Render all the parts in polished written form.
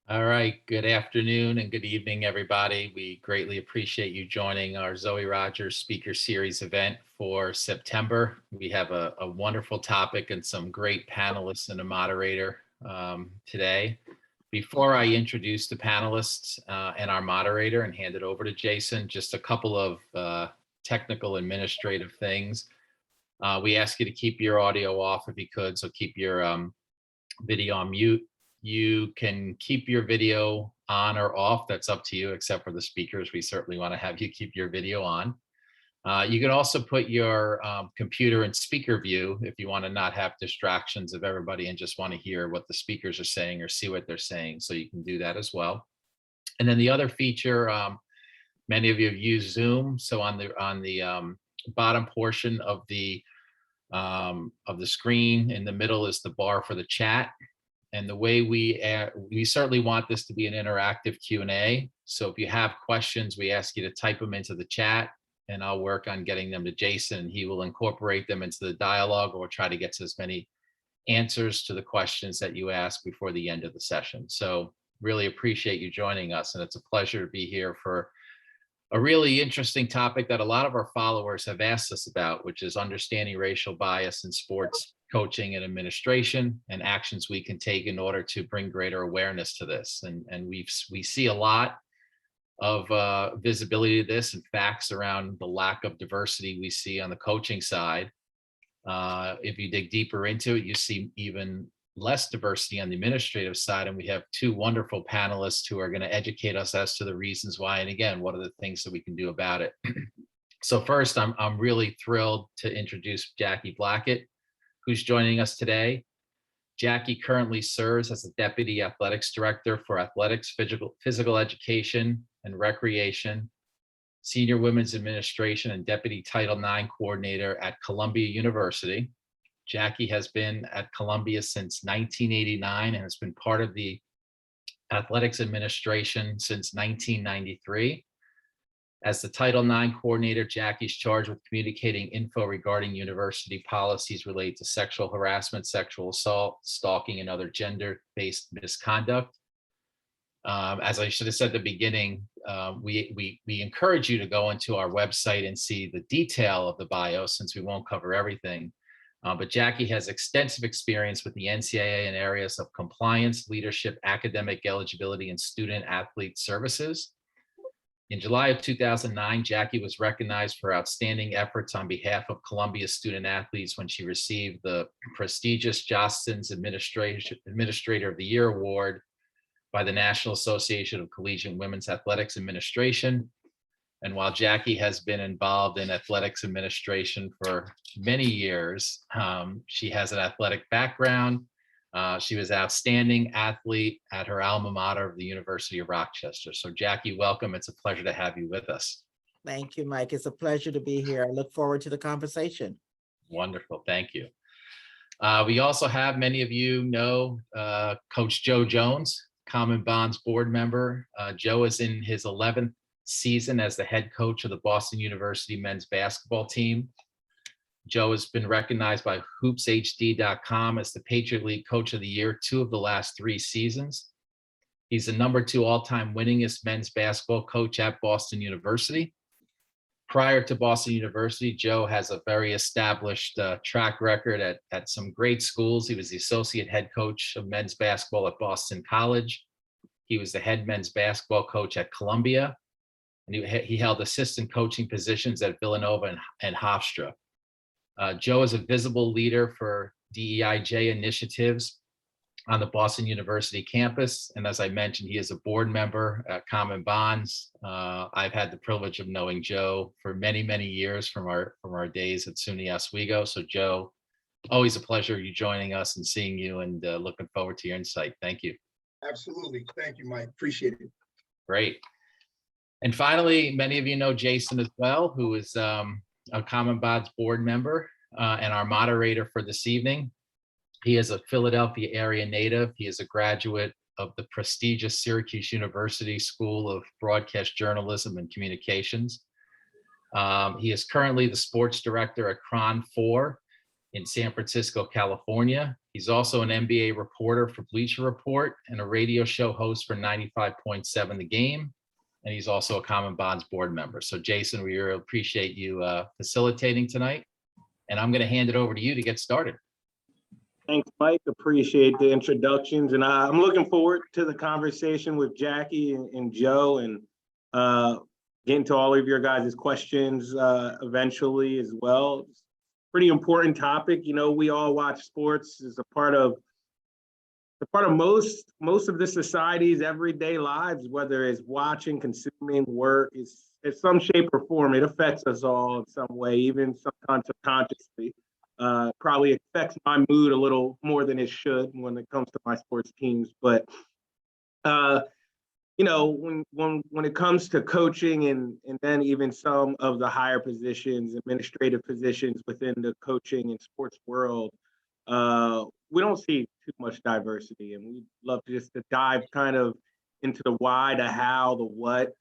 All right. Good afternoon and good evening, everybody. We greatly appreciate you joining our Zoe Rogers Speaker Series event for September. We have a wonderful topic and some great panelists and a moderator today. Before I introduce the panelists and our moderator and hand it over to Jason, just a couple of technical administrative things. We ask you to keep your audio off if you could, so keep your video on mute. You can keep your video on or off. That's up to you, except for the speakers. We certainly want to have you keep your video on. You can also put your computer in speaker view if you want to not have distractions of everybody and just want to hear what the speakers are saying or see what they're saying. So you can do that as well. And then the other feature, many of you have used Zoom. So on the bottom portion of the screen in the middle is the bar for the chat. And the way we certainly want this to be an interactive Q&A. So if you have questions, we ask you to type them into the chat and I'll work on getting them to Jason and he will incorporate them into the dialogue or try to get to as many answers to the questions that you ask before the end of the session. So really appreciate you joining us and it's a pleasure to be here for a really interesting topic that a lot of our followers have asked us about, which is understanding racial bias in sports coaching and administration and actions we can take in order to bring greater awareness to this. And we see a lot of visibility to this and facts around the lack of diversity we see on the coaching side. If you dig deeper into it, you see even less diversity on the administrative side. And we have two wonderful panelists who are going to educate us as to the reasons why, and again, what are the things that we can do about it. So first, I'm really thrilled to introduce Jackie Blackett, who's joining us today. Jackie currently serves as the Deputy Athletics Director for Athletics, Physical Education and Recreation, Senior Women's Administration, and Deputy Title IX Coordinator at Columbia University. Jackie has been at Columbia since 1989 and has been part of the Athletics Administration since 1993. As the Title IX coordinator, Jackie's charged with communicating info regarding university policies related to sexual harassment, sexual assault, stalking, and other gender-based misconduct. As I should have said at the beginning, we encourage you to go into our website and see the detail of the bio since we won't cover everything. But Jackie has extensive experience with the NCAA in areas of compliance, leadership, academic eligibility, and student athlete services. In July of 2009, Jackie was recognized for outstanding efforts on behalf of Columbia student athletes when she received the prestigious Jostens Administrator of the Year Award by the National Association of Collegiate Women's Athletics Administration. And while Jackie has been involved in athletics administration for many years, she has an athletic background. She was an outstanding athlete at her alma mater of the University of Rochester. So Jackie, welcome. It's a pleasure to have you with us. Thank you, Mike. It's a pleasure to be here. I look forward to the conversation. Wonderful. Thank you. We also have, many of you know, Coach Joe Jones, CommonBondz board member. Joe is in his 11th season as the head coach of the Boston University men's basketball team. Joe has been recognized by hoopshd.com as the Patriot League Coach of the Year 2 of the last 3 seasons. He's the #2 all-time winningest men's basketball coach at Boston University. Prior to Boston University, Joe has a very established track record at some great schools. He was the associate head coach of men's basketball at Boston College. He was the head men's basketball coach at Columbia. And he held assistant coaching positions at Villanova and Hofstra. Joe is a visible leader for DEIJ initiatives on the Boston University campus. And as I mentioned, he is a board member at CommonBondz. I've had the privilege of knowing Joe for many, many years from our days at SUNY Oswego. So Joe, always a pleasure you joining us and seeing you, and looking forward to your insight. Thank you. Absolutely. Thank you, Mike. Appreciate it. Great. And finally, many of you know Jason as well, who is a CommonBondz board member and our moderator for this evening. He is a Philadelphia area native. He is a graduate of the prestigious Syracuse University School of Broadcast Journalism and Communications. He is currently the sports director at KRON 4 in San Francisco, California. He's also an NBA reporter for Bleacher Report and a radio show host for 95.7 The Game. And he's also a CommonBondz board member. So Jason, we really appreciate you facilitating tonight. And I'm going to hand it over to you to get started. Thanks, Mike. Appreciate the introductions. And I'm looking forward to the conversation with Jackie and Joe, and getting to all of your guys' questions eventually as well. It's a pretty important topic. You know, we all watch sports as a part of most of the society's everyday lives, whether it's watching, consuming, work, it's in some shape or form. It affects us all in some way, even sometimes subconsciously. Probably affects my mood a little more than it should when it comes to my sports teams. But you know, when it comes to coaching and then even some of the higher positions, administrative positions within the coaching and sports world, we don't see too much diversity, and we'd love just to dive kind of into the why, the how, the what,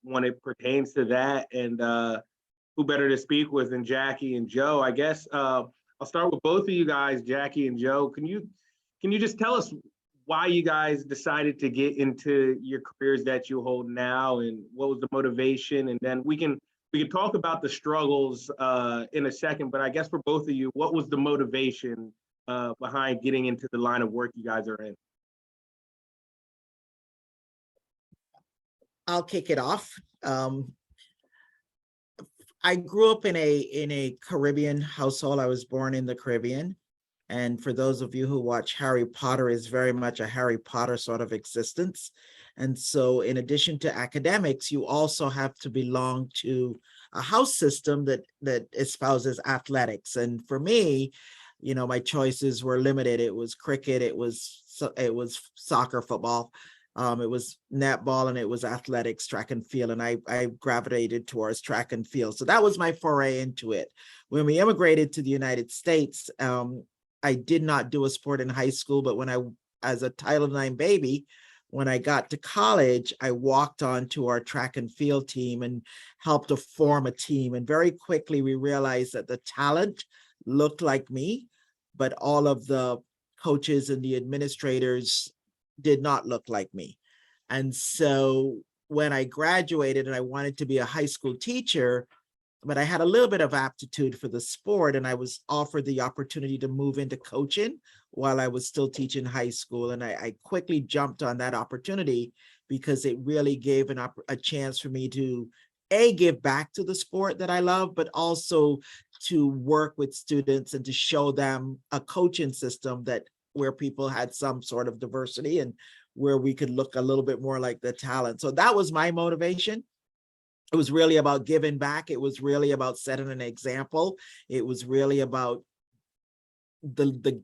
when it pertains to that. And who better to speak with than Jackie and Joe? I guess I'll start with both of you guys, Jackie and Joe. Can you just tell us why you guys decided to get into your careers that you hold now, and what was the motivation? And then we can talk about the struggles in a second, but I guess for both of you, what was the motivation behind getting into the line of work you guys are in? I'll kick it off. I grew up in a Caribbean household. I was born in the Caribbean. And for those of you who watch Harry Potter, is very much a Harry Potter sort of existence. And so in addition to academics, you also have to belong to a house system that espouses athletics. And for me, you know, my choices were limited. It was cricket, it was soccer, football, it was netball, and it was athletics, track and field. And I gravitated towards track and field. So that was my foray into it. When we immigrated to the United States, I did not do a sport in high school, but as a Title IX baby, when I got to college, I walked on to our track and field team and helped to form a team. And very quickly, we realized that the talent looked like me, but all of the coaches and the administrators did not look like me. And so when I graduated and I wanted to be a high school teacher, but I had a little bit of aptitude for the sport, and I was offered the opportunity to move into coaching while I was still teaching high school. And I quickly jumped on that opportunity because it really gave a chance for me to give back to the sport that I love, but also to work with students and to show them a coaching system where people had some sort of diversity and where we could look a little bit more like the talent. So that was my motivation. It was really about giving back. It was really about setting an example. It was really about the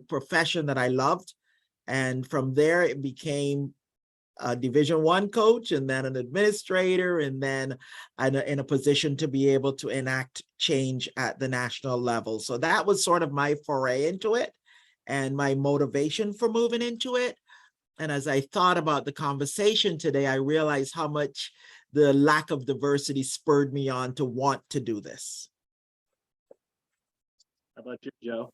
profession that I loved. And from there, it became a Division I coach, and then an administrator, and then in a position to be able to enact change at the national level. So that was sort of my foray into it and my motivation for moving into it. And as I thought about the conversation today, I realized how much the lack of diversity spurred me on to want to do this. How about you, Joe?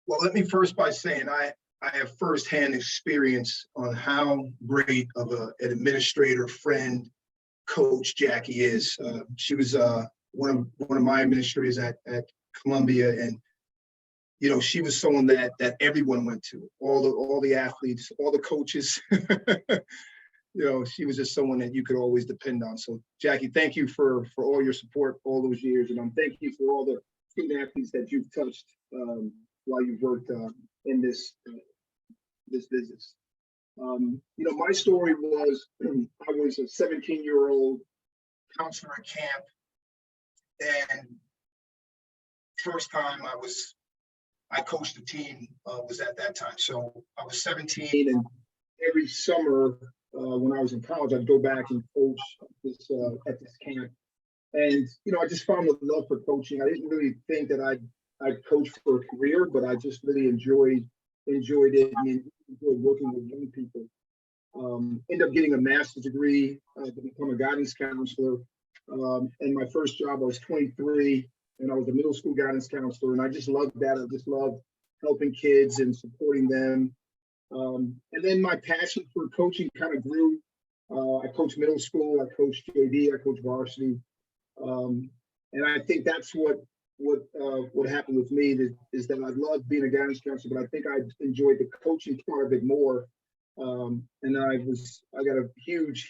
Well, let me first by saying I have firsthand experience on how great of an administrator, friend, coach Jackie is. She was one of my administrators at Columbia, and you know, she was someone that everyone went to, all the athletes, all the coaches. You know, she was just someone that you could always depend on. So Jackie, thank you for all your support all those years. And thank you for all the student athletes that you've touched while you've worked in this business. You know, my story was I was a 17-year-old counselor at camp, and first time I coached the team was at that time. So I was 17, and every summer when I was in college, I'd go back and coach at this camp. And, you know, I just found a love for coaching. I didn't really think that I'd coach for a career, but I just really enjoyed it and enjoyed working with young people. Ended up getting a master's degree to become a guidance counselor. And my first job, I was 23, and I was a middle school guidance counselor. And I just loved that. I just loved helping kids and supporting them. And then my passion for coaching kind of grew. I coached middle school, I coached JV, I coached varsity. And I think that's what happened with me is that I loved being a guidance counselor, but I think I enjoyed the coaching part of it more. And I got a huge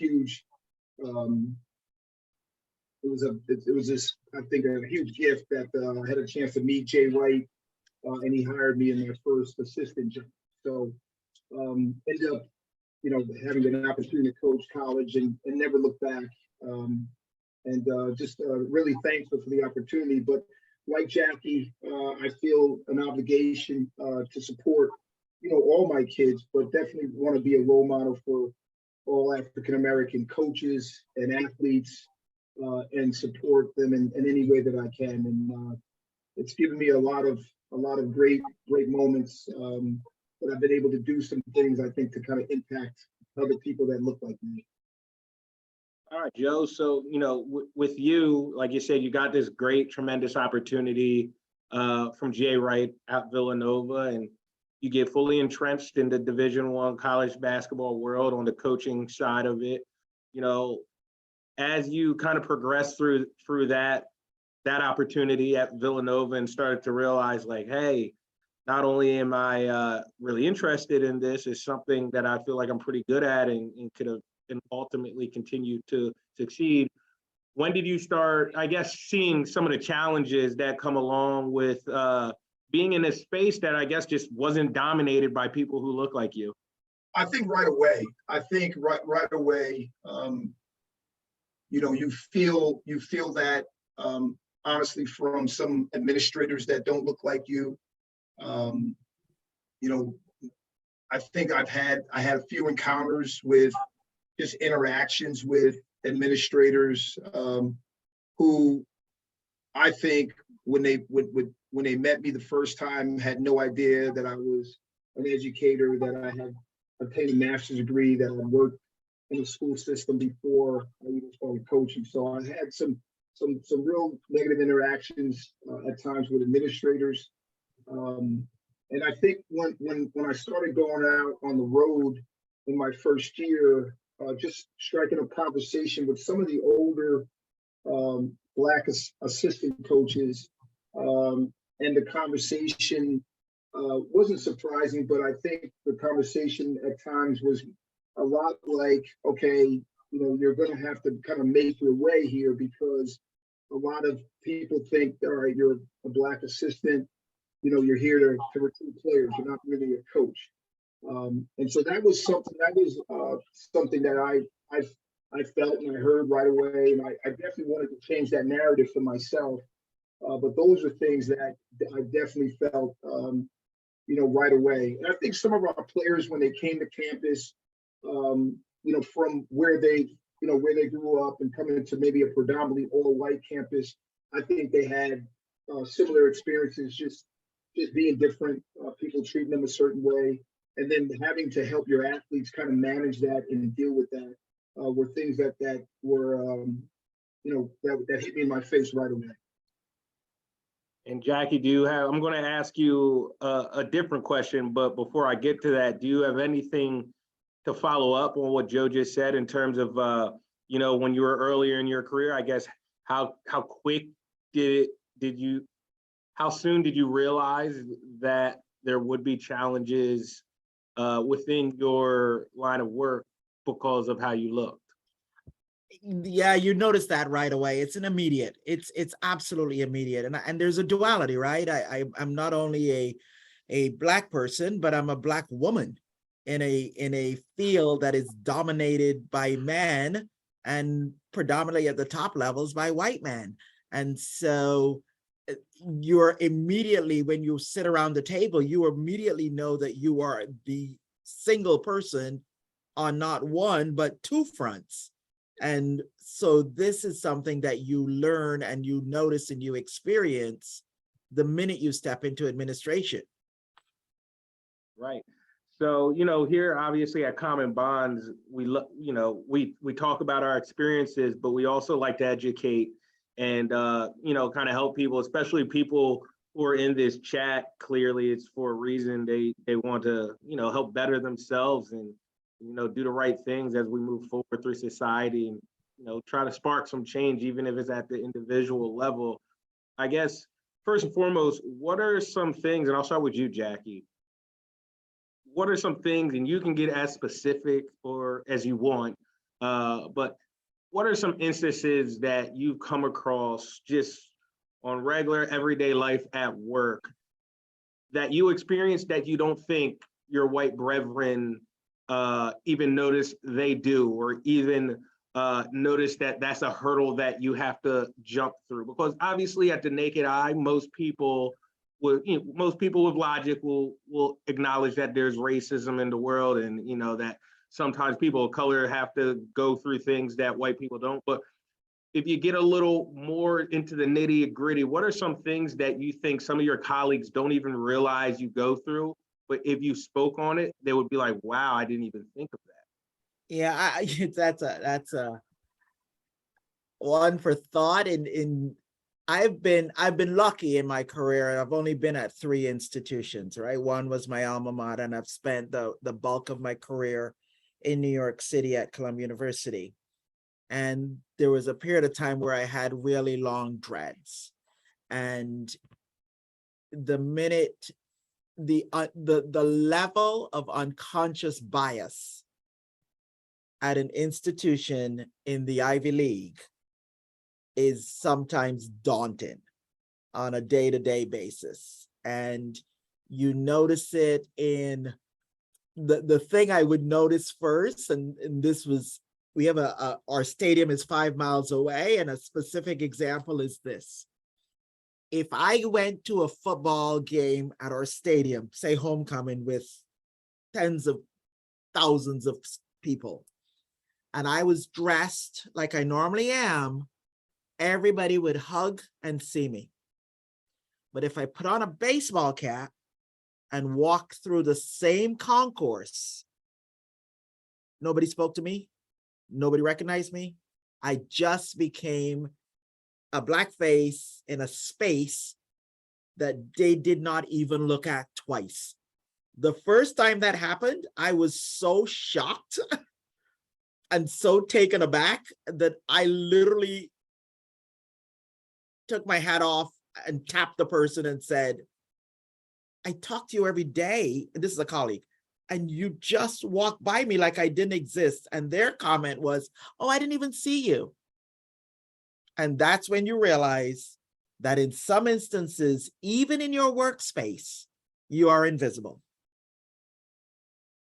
it was just, I think, a huge gift that I had a chance to meet Jay Wright, and he hired me in my first assistant job. So ended up, having an opportunity to coach college and never look back. And just really thankful for the opportunity. But like Jackie, I feel an obligation to support, all my kids, but definitely want to be a role model for all African-American coaches and athletes, and support them in any way that I can. And it's given me a lot of great moments that I've been able to do some things, I think, to kind of impact other people that look like me. All right, Joe. So, with you, like you said, you got this great, tremendous opportunity from Jay Wright at Villanova, and you get fully entrenched in the Division I college basketball world on the coaching side of it. As you kind of progress through that opportunity at Villanova and started to realize, like, hey, not only am I really interested in this, it's something that I feel like I'm pretty good at and could have and ultimately continue to succeed. When did you start, I guess, seeing some of the challenges that come along with being in a space that I guess just wasn't dominated by people who look like you? I think right away. Right away. You feel that honestly from some administrators that don't look like you. I think I had a few encounters with just interactions with administrators who I think when they met me the first time had no idea that I was an educator, that I had obtained a master's degree, that I worked in the school system before I even started coaching. So I had some real negative interactions at times with administrators. And I think when I started going out on the road in my first year, just striking a conversation with some of the older Black assistant coaches, and the conversation wasn't surprising, but I think the conversation at times was a lot like, okay, you're going to have to kind of make your way here, because a lot of people think, all right, you're a Black assistant, you're here to recruit players, you're not really a coach. And so that was something that I felt and I heard right away, and I definitely wanted to change that narrative for myself. But those are things that I definitely felt, right away. And I think some of our players, when they came to campus, from where they grew up and coming into maybe a predominantly all-white campus, I think they had similar experiences, just being different, people treating them a certain way, and then having to help your athletes kind of manage that and deal with that were things that were, that hit me in my face right away. And Jackie, I'm going to ask you a different question, but before I get to that, do you have anything to follow up on what Joe just said in terms of, when you were earlier in your career, I guess, how soon did you realize that there would be challenges within your line of work because of how you looked? Yeah, you notice that right away. It's an immediate. It's absolutely immediate, and there's a duality, right? I'm not only a Black person, but I'm a Black woman in a field that is dominated by men and predominantly at the top levels by white men. And so you're immediately, when you sit around the table, you immediately know that you are the single person on not one, but two fronts. And so this is something that you learn and you notice and you experience the minute you step into administration. Right. So, here obviously at CommonBondz, we talk about our experiences, but we also like to educate and, kind of help people, especially people who are in this chat, clearly it's for a reason. They want to, help better themselves and, do the right things as we move forward through society and, try to spark some change, even if it's at the individual level. I guess, first and foremost, what are some things, and I'll start with you, Jackie. What are some things, and you can get as specific or as you want, but what are some instances that you've come across just on regular everyday life at work that you experience that you don't think your white brethren even notice they do, or even notice that that's a hurdle that you have to jump through? Because obviously at the naked eye, most people with logic will acknowledge that there's racism in the world, and that sometimes people of color have to go through things that white people don't. But if you get a little more into the nitty gritty, what are some things that you think some of your colleagues don't even realize you go through, but if you spoke on it, they would be like, wow, I didn't even think of that. Yeah, that's a one for thought. I've been lucky in my career. I've only been at 3 institutions, right? One was my alma mater, and I've spent the bulk of my career in New York City at Columbia University. And there was a period of time where I had really long dreads, and the minute the level of unconscious bias at an institution in the Ivy League is sometimes daunting on a day-to-day basis. And you notice it in the thing I would notice first, and this was, we have our stadium is 5 miles away, and a specific example is this. If I went to a football game at our stadium, say homecoming, with tens of thousands of people, and I was dressed like I normally am, everybody would hug and see me. But if I put on a baseball cap and walk through the same concourse, nobody spoke to me, nobody recognized me. I just became a black face in a space that they did not even look at twice. The first time that happened, I was so shocked and so taken aback that I literally took my hat off and tapped the person and said, I talk to you every day, and this is a colleague, and you just walked by me like I didn't exist. And their comment was, oh, I didn't even see you. And that's when you realize that in some instances, even in your workspace, you are invisible.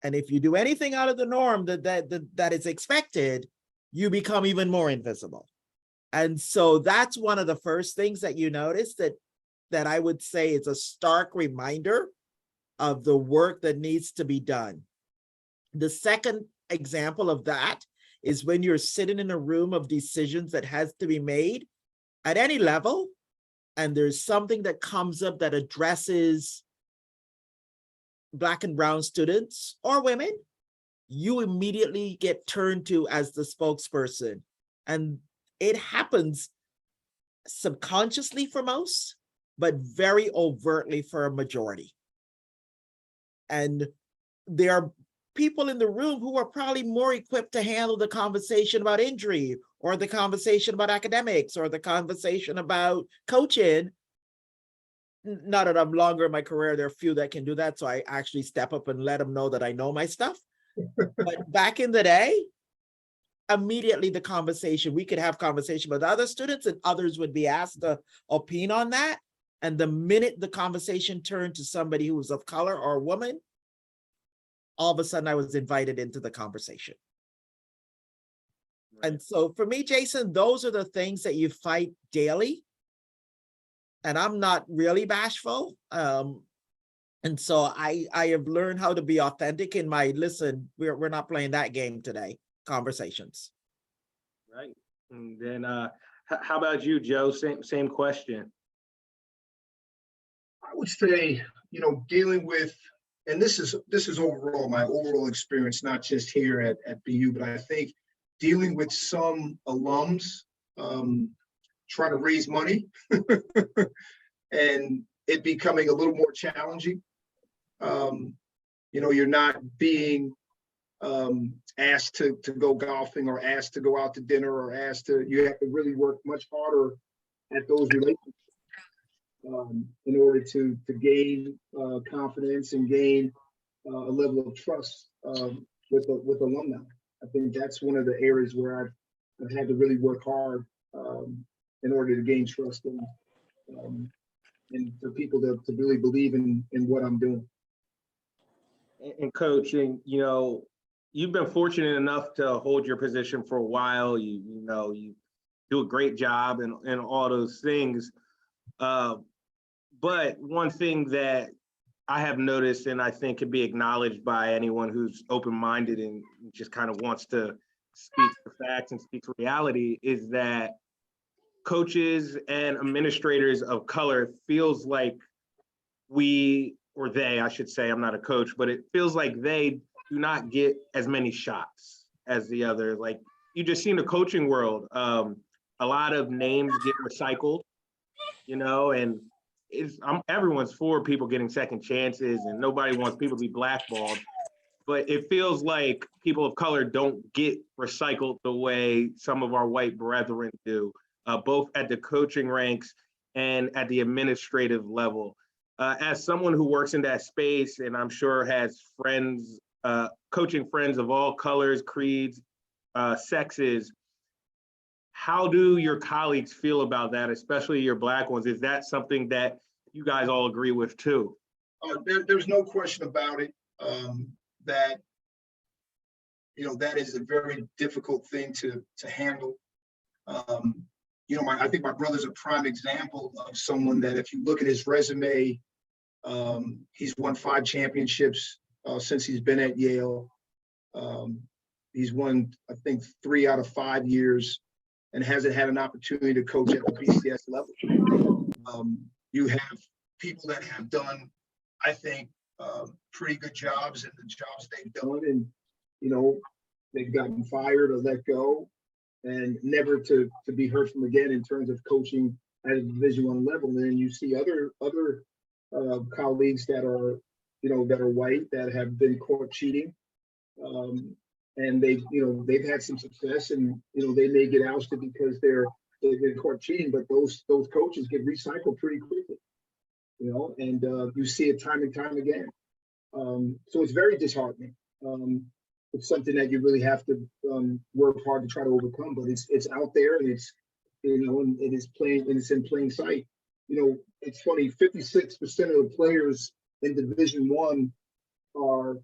And if you do anything out of the norm that is expected, you become even more invisible. And so that's one of the first things that you notice, that I would say is a stark reminder of the work that needs to be done. The second example of that is when you're sitting in a room of decisions that has to be made at any level, and there's something that comes up that addresses Black and brown students or women, you immediately get turned to as the spokesperson. And it happens subconsciously for most, but very overtly for a majority. And there are people in the room who are probably more equipped to handle the conversation about injury, or the conversation about academics, or the conversation about coaching. Now that I'm longer in my career, there are a few that can do that. So I actually step up and let them know that I know my stuff. But back in the day, immediately the conversation, we could have conversation with other students, and others would be asked to opine on that. And the minute the conversation turned to somebody who was of color or a woman, all of a sudden I was invited into the conversation. Right. And so for me, Jason, those are the things that you fight daily. And I'm not really bashful. And so I have learned how to be authentic in my, listen, we're not playing that game today, conversations. Right. And then how about you, Joe? Same question. I would say, dealing with, and this is overall my overall experience, not just here at BU, but I think dealing with some alums trying to raise money and it becoming a little more challenging. You know, you're not being asked to go golfing or asked to go out to dinner or asked to, you have to really work much harder at those relationships in order to gain confidence and gain a level of trust with alumni. I think that's one of the areas where I've had to really work hard in order to gain trust and for people to really believe in what I'm doing. And coaching, you know, you've been fortunate enough to hold your position for a while. You know, you do a great job and all those things. But one thing that I have noticed, and I think can be acknowledged by anyone who's open-minded and just kind of wants to speak the facts and speak reality, is that coaches and administrators of color feels like we, or they, I should say, I'm not a coach, but it feels like they do not get as many shots as the other. Like you just see in the coaching world, a lot of names get recycled, you know, and everyone's for people getting second chances and nobody wants people to be blackballed. But it feels like people of color don't get recycled the way some of our white brethren do, both at the coaching ranks and at the administrative level. As someone who works in that space, and I'm sure has friends, coaching friends of all colors, creeds, sexes, how do your colleagues feel about that, especially your Black ones? Is that something that you guys all agree with too? There's no question about it. That, you know, that is a very difficult thing to handle. You know, I think my brother's a prime example of someone that, if you look at his resume, he's won 5 championships since he's been at Yale. He's won, I think, 3 out of 5 years and hasn't had an opportunity to coach at the BCS level. You have people that have done, I think, pretty good jobs in the jobs they've done, and you know, they've gotten fired or let go and never to be heard from again in terms of coaching at a Division I level. And then you see other colleagues that are, you know, that are white, that have been caught cheating, and they've had some success, and you know, they may get ousted because they've been caught cheating, but those coaches get recycled pretty quickly, you know, and you see it time and time again. So it's very disheartening. It's something that you really have to work hard to try to overcome, but it's out there, and it's, you know, and it's in plain sight. You know, it's funny, 56% of the players in Division I are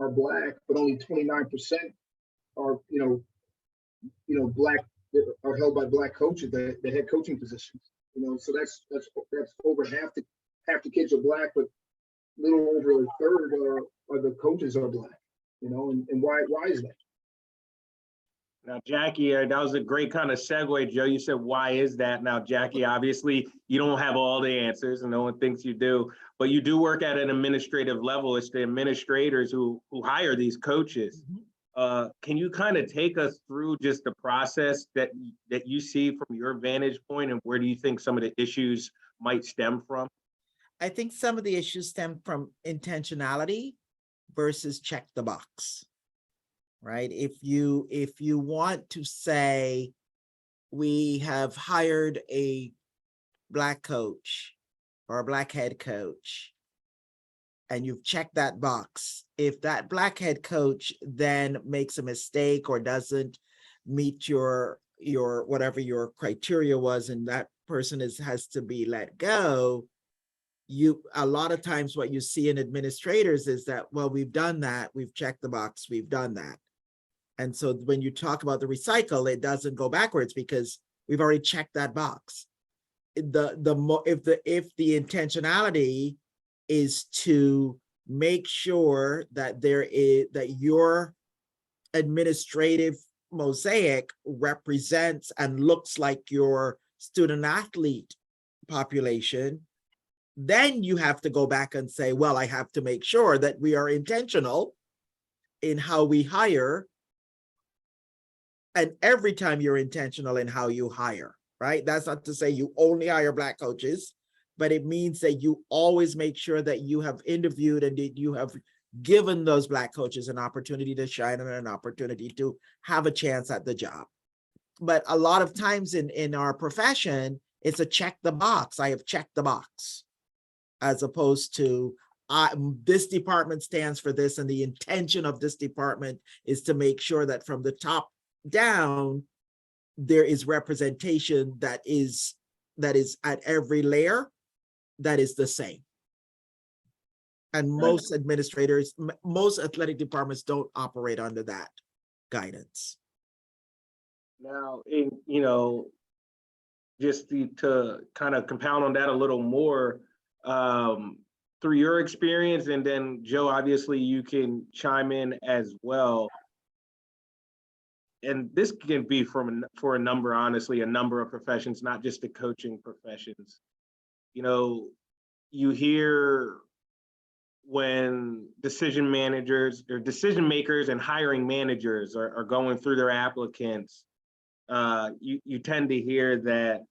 Black, but only 29% are, you know, Black, are held by Black coaches, the head coaching positions. You know, so that's over half the kids are Black, but little over a third are the coaches are Black. You know, and why is that? Now, Jackie, that was a great kind of segue, Joe. You said, why is that? Now, Jackie, obviously, you don't have all the answers, and no one thinks you do, but you do work at an administrative level. It's the administrators who hire these coaches. Mm-hmm. Can you kind of take us through just the process that you see from your vantage point, and where do you think some of the issues might stem from? I think some of the issues stem from intentionality versus check the box, right? If you want to say, we have hired a Black coach or a Black head coach, and you've checked that box, if that Black head coach then makes a mistake or doesn't meet your whatever your criteria was, and that person has to be let go, a lot of times what you see in administrators is that, well, we've done that, we've checked the box, we've done that. And so when you talk about the recycle, it doesn't go backwards because we've already checked that box. If the intentionality is to make sure that that your administrative mosaic represents and looks like your student athlete population, then you have to go back and say, well, I have to make sure that we are intentional in how we hire. And every time you're intentional in how you hire, right? That's not to say you only hire Black coaches, but it means that you always make sure that you have interviewed and that you have given those Black coaches an opportunity to shine and an opportunity to have a chance at the job. But a lot of times in our profession, it's a check the box. I have checked the box, as opposed to this department stands for this, and the intention of this department is to make sure that from the top down, there is representation that is at every layer that is the same. And most administrators, most athletic departments don't operate under that guidance. Now, just to kind of compound on that a little more, through your experience, and then Joe, obviously you can chime in as well. And this can be for a number, honestly, a number of professions, not just the coaching professions. You hear when decision managers or decision makers and hiring managers are going through their applicants, you tend to hear that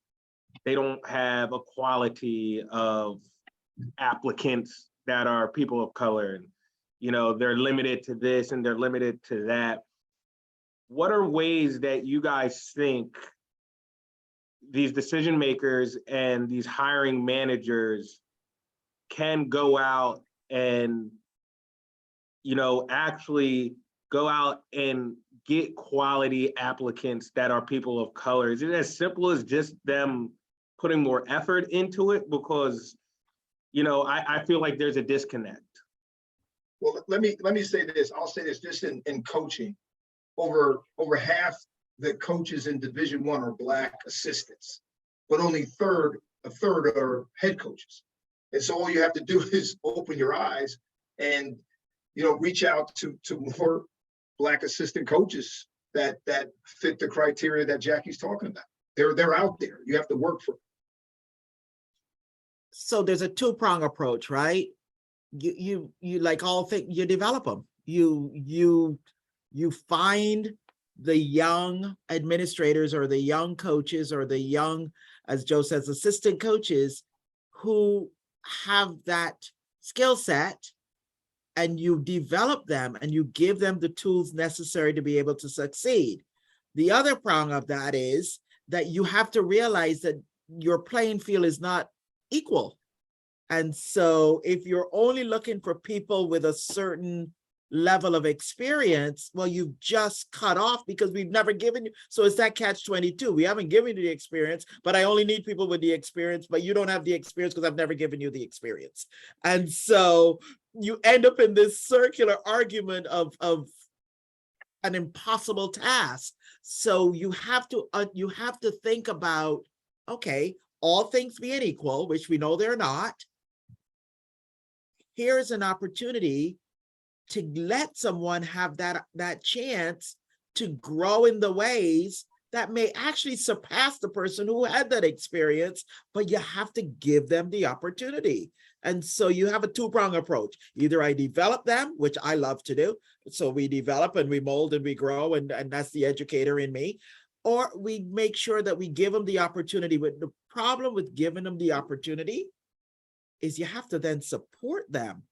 they don't have a quality of applicants that are people of color. And, they're limited to this and they're limited to that. What are ways that you guys think these decision makers and these hiring managers can go out and, actually go out and get quality applicants that are people of color? Is it as simple as just them putting more effort into it? Because, I feel like there's a disconnect. Well, let me say this. I'll say this just in coaching. Over half the coaches in Division I are Black assistants, but only a third are head coaches. And so all you have to do is open your eyes and, reach out to more Black assistant coaches that fit the criteria that Jackie's talking about. They're out there. You have to work for them. So there's a two-prong approach, right? You like all things, you develop them. You find the young administrators or the young coaches or the young, as Joe says, assistant coaches who have that skill set, and you develop them and you give them the tools necessary to be able to succeed. The other prong of that is that you have to realize that your playing field is not equal. And so if you're only looking for people with a certain level of experience, well, you've just cut off because we've never given you. So it's that catch-22. We haven't given you the experience, but I only need people with the experience, but you don't have the experience because I've never given you the experience. And so you end up in this circular argument of an impossible task. So you have to think about, okay, all things being equal, which we know they're not, here's an opportunity to let someone have that chance to grow in the ways that may actually surpass the person who had that experience, but you have to give them the opportunity. And so you have a two-prong approach. Either I develop them, which I love to do. So we develop and we mold and we grow, and that's the educator in me. Or we make sure that we give them the opportunity. But the problem with giving them the opportunity is you have to then support them.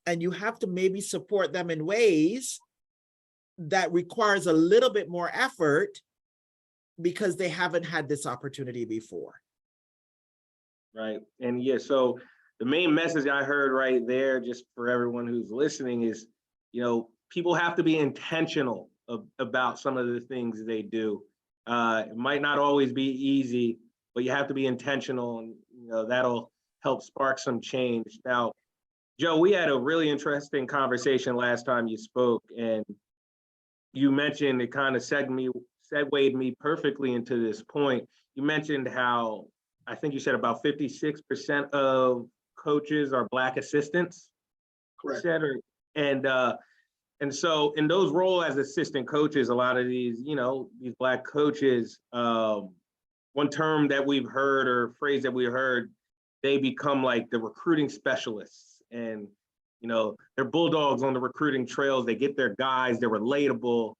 And you have to maybe support them in ways that requires a little bit more effort because they haven't had this opportunity before. Right. And yeah, so the main message I heard right there, just for everyone who's listening, is, people have to be intentional about some of the things they do. It might not always be easy, but you have to be intentional, and that'll help spark some change. Now, Joe, we had a really interesting conversation last time you spoke, and you mentioned, it kind of segued me perfectly into this point. You mentioned how, I think you said about 56% of coaches are Black assistants. Correct. And so in those roles as assistant coaches, a lot of these, these Black coaches, one term that we've heard or phrase that we heard, they become like the recruiting specialists. And, they're bulldogs on the recruiting trails. They get their guys, they're relatable.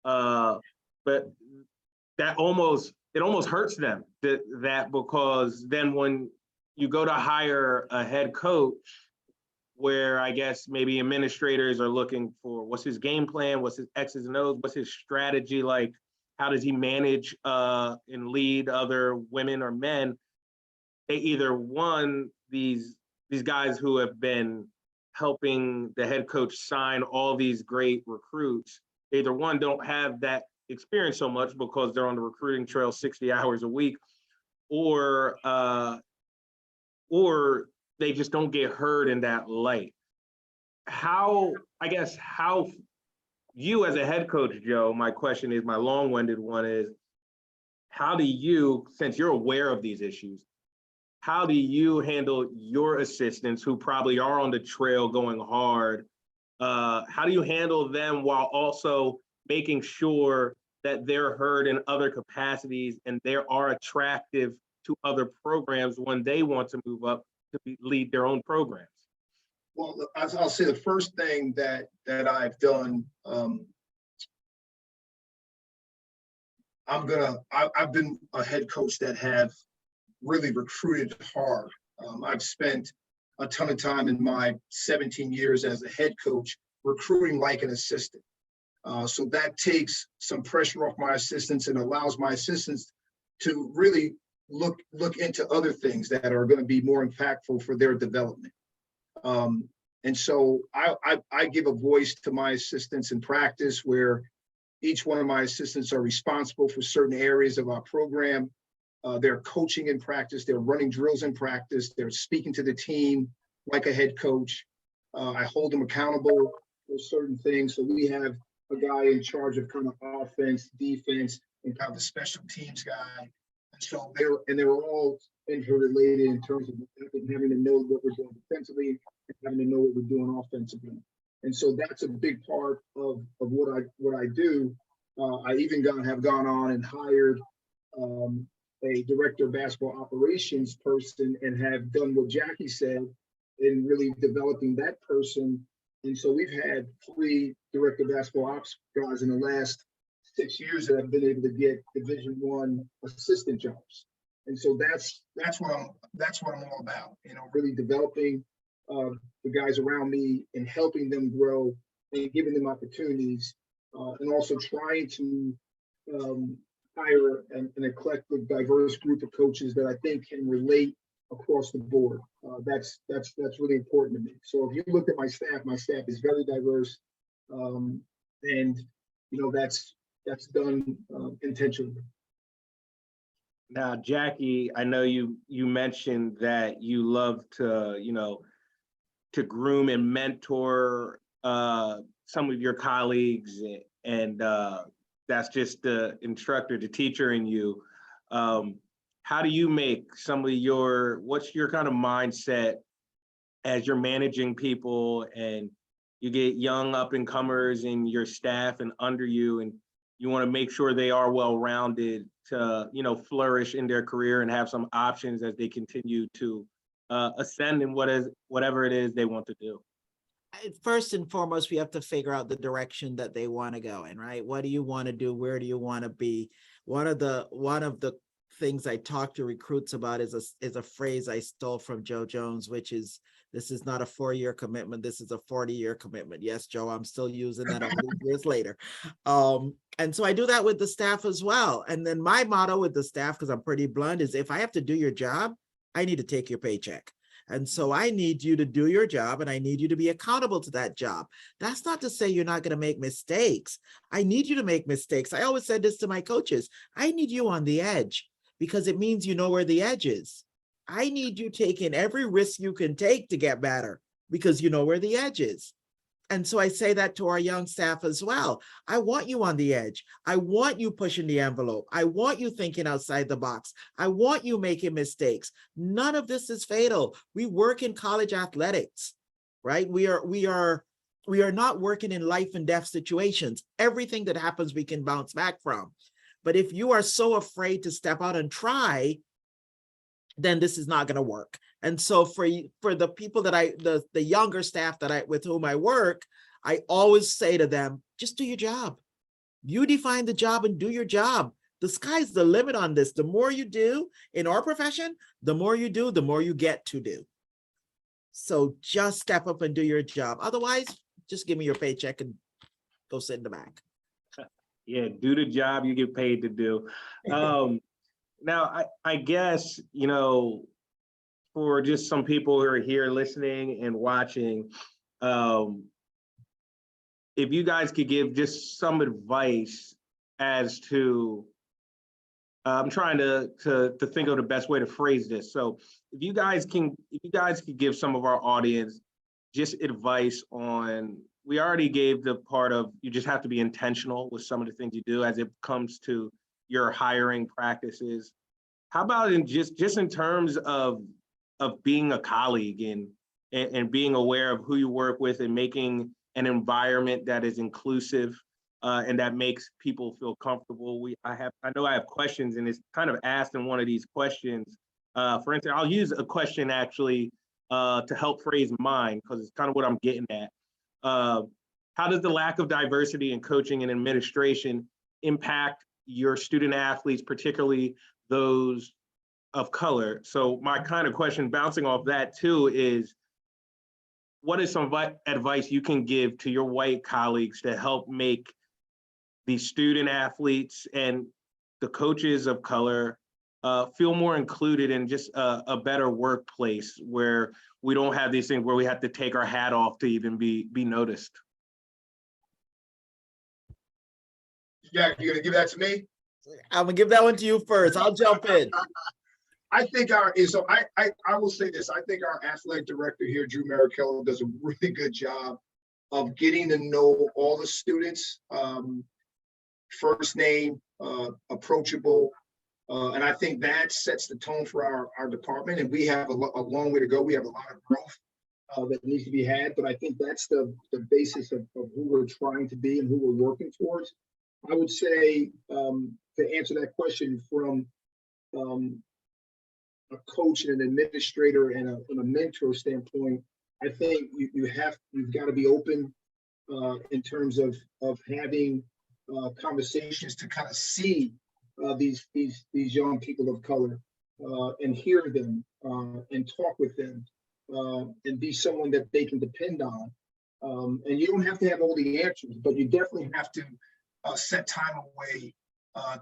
But that almost hurts them, that because then when you go to hire a head coach where I guess maybe administrators are looking for what's his game plan, what's his X's and O's, what's his strategy like, how does he manage and lead other women or men? They either these guys who have been helping the head coach sign all these great recruits, either one, don't have that experience so much because they're on the recruiting trail 60 hours a week, or they just don't get heard in that light. How you as a head coach, Joe, my question is, my long-winded one is, how do you, since you're aware of these issues, how do you handle your assistants who probably are on the trail going hard? How do you handle them while also making sure that they're heard in other capacities and they are attractive to other programs when they want to move up to lead their own programs? Well, I'll say the first thing that I've done, I've been a head coach that have really recruited hard. I've spent a ton of time in my 17 years as a head coach recruiting like an assistant. So that takes some pressure off my assistants and allows my assistants to really look into other things that are going to be more impactful for their development. And so I give a voice to my assistants in practice, where each one of my assistants are responsible for certain areas of our program. They're coaching in practice, they're running drills in practice, they're speaking to the team like a head coach. I hold them accountable for certain things. So we have a guy in charge of kind of offense, defense, and kind of the special teams guy. And so they're all interrelated in terms of having to know what we're doing defensively and having to know what we're doing offensively. And so that's a big part of what I do. I even have gone on and hired a director of basketball operations person and have done what Jackie said in really developing that person. And so we've had 3 director of basketball ops guys in the last 6 years that have been able to get Division I assistant jobs. And so that's what I'm all about, really developing the guys around me and helping them grow and giving them opportunities, and also trying to hire an eclectic, diverse group of coaches that I think can relate across the board. That's really important to me. So if you look at my staff is very diverse, and that's done intentionally. Now, Jackie, I know you mentioned that you love to, to groom and mentor some of your colleagues, and that's just the instructor, the teacher in you. How do you make what's your kind of mindset as you're managing people and you get young up and comers in your staff and under you, and you want to make sure they are well-rounded to, flourish in their career and have some options as they continue to ascend in whatever it is they want to do? First and foremost, we have to figure out the direction that they want to go in, right? What do you want to do? Where do you want to be? One of the things I talk to recruits about is a phrase I stole from Joe Jones, which is, this is not a 4-year commitment. This is a 40-year commitment. Yes, Joe, I'm still using that all these years later. And so I do that with the staff as well. And then my motto with the staff, because I'm pretty blunt, is if I have to do your job, I need to take your paycheck. And so I need you to do your job, and I need you to be accountable to that job. That's not to say you're not going to make mistakes. I need you to make mistakes. I always said this to my coaches. I need you on the edge, because it means you know where the edge is. I need you taking every risk you can take to get better, because you know where the edge is. And so I say that to our young staff as well. I want you on the edge. I want you pushing the envelope. I want you thinking outside the box. I want you making mistakes. None of this is fatal. We work in college athletics, right? We are not working in life and death situations. Everything that happens, we can bounce back from. But if you are so afraid to step out and try, then this is not going to work. And so for the people that the younger staff with whom I work, I always say to them, just do your job. You define the job and do your job. The sky's the limit on this. The more you do in our profession, the more you do, the more you get to do. So just step up and do your job. Otherwise, just give me your paycheck and go sit in the back. Yeah, do the job you get paid to do. Now, I guess, you know, for just some people who are here listening and watching, if you guys could give just some advice as to, I'm trying to think of the best way to phrase this. So if you guys could give some of our audience just advice on, we already gave the part of you just have to be intentional with some of the things you do as it comes to your hiring practices. How about in just in terms of being a colleague and being aware of who you work with and making an environment that is inclusive and that makes people feel comfortable. I know I have questions, and it's kind of asked in one of these questions. For instance, I'll use a question actually to help phrase mine, because it's kind of what I'm getting at. How does the lack of diversity in coaching and administration impact your student athletes, particularly those of color? So my kind of question bouncing off that too is, what is some advice you can give to your white colleagues to help make the student athletes and the coaches of color feel more included in just a better workplace where we don't have these things where we have to take our hat off to even be noticed? Jack, you gonna give that to me? I'm gonna give that one to you first. I'll jump in. I think I will say this. I think our athletic director here, Drew Maricello, does a really good job of getting to know all the students, first name, approachable. And I think that sets the tone for our department. And we have a long way to go. We have a lot of growth that needs to be had. But I think that's the basis of who we're trying to be and who we're working towards. I would say, to answer that question from a coach and an administrator and a mentor standpoint, I think you've got to be open in terms of having conversations to kind of see these young people of color and hear them and talk with them and be someone that they can depend on. And you don't have to have all the answers, but you definitely have to set time away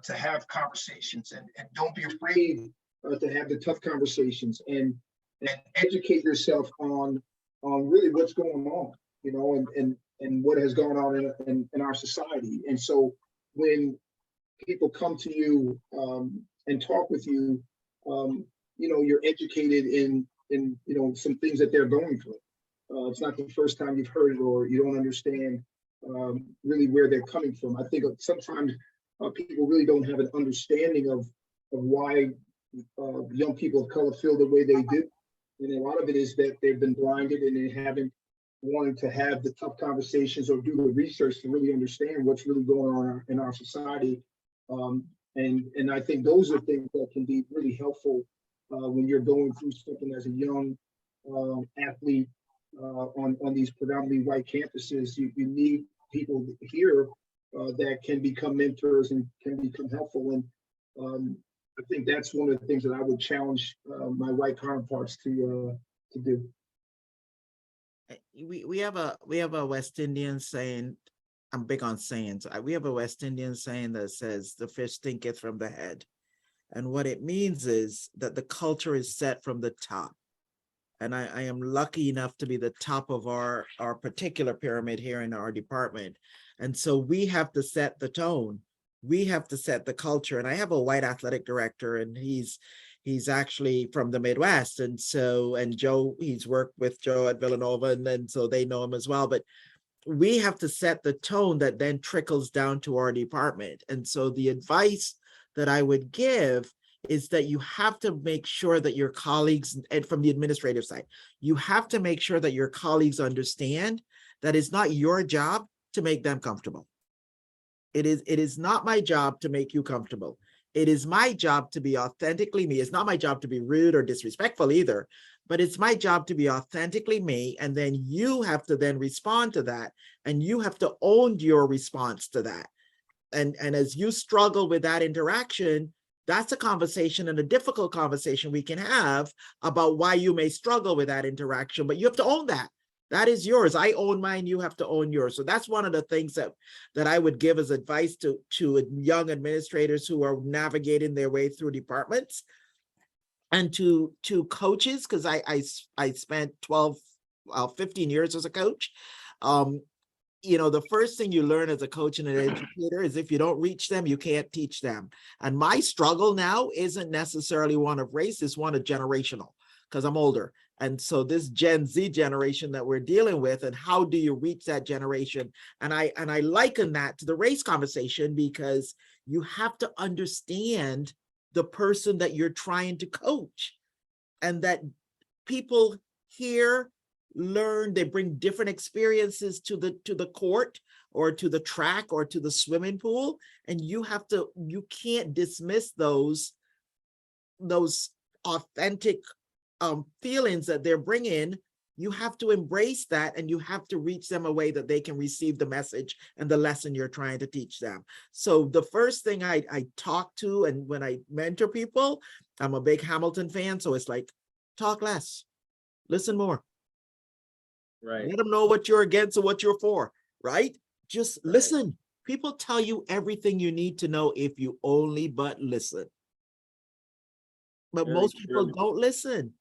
to have conversations, and don't be afraid to have the tough conversations and educate yourself on really what's going on, you know, and what has gone on in our society. And so when people come to you and talk with you, you know, you're educated in you know, some things that they're going through. It's not the first time you've heard it, or you don't understand really where they're coming from. I think sometimes people really don't have an understanding of why young people of color feel the way they do. And a lot of it is that they've been blinded and they haven't wanted to have the tough conversations or do the research to really understand what's really going on in our society. And I think those are things that can be really helpful when you're going through something as a young athlete on these predominantly white campuses. You need people here that can become mentors and can become helpful. And I think that's one of the things that I would challenge my white counterparts to do. We have a West Indian saying. I'm big on sayings. We have a West Indian saying that says, "The fish thinketh from the head," and what it means is that the culture is set from the top. And I am lucky enough to be the top of our particular pyramid here in our department. And so we have to set the tone. We have to set the culture. And I have a white athletic director, and he's actually from the Midwest. And so, and Joe, he's worked with Joe at Villanova, and then so they know him as well. But we have to set the tone that then trickles down to our department. And so the advice that I would give is that you have to make sure that your colleagues, and from the administrative side, you have to make sure that your colleagues understand that it's not your job to make them comfortable. It is not my job to make you comfortable. It is my job to be authentically me. It's not my job to be rude or disrespectful either, but it's my job to be authentically me. And then you have to then respond to that, and you have to own your response to that. and as you struggle with that interaction, that's a conversation and a difficult conversation we can have about why you may struggle with that interaction, but you have to own that. That is yours. I own mine. You have to own yours. So that's one of the things that I would give as advice to young administrators who are navigating their way through departments, and to coaches, because I spent 15 years as a coach. You know, the first thing you learn as a coach and an educator is if you don't reach them, you can't teach them. And my struggle now isn't necessarily one of race, it's one of generational, because I'm older. And so this Gen Z generation that we're dealing with, and how do you reach that generation? And I liken that to the race conversation, because you have to understand the person that you're trying to coach, and that people here learn, they bring different experiences to the court or to the track or to the swimming pool, and you can't dismiss those authentic feelings that they're bringing. You have to embrace that, and you have to reach them a way that they can receive the message and the lesson you're trying to teach them. So the first thing I talk to, and when I mentor people, I'm a big Hamilton fan, so it's like, talk less, listen more. Right. Let them know what you're against and what you're for, right? Just listen. People tell you everything you need to know if you only but listen. But Very most people true. don't listen.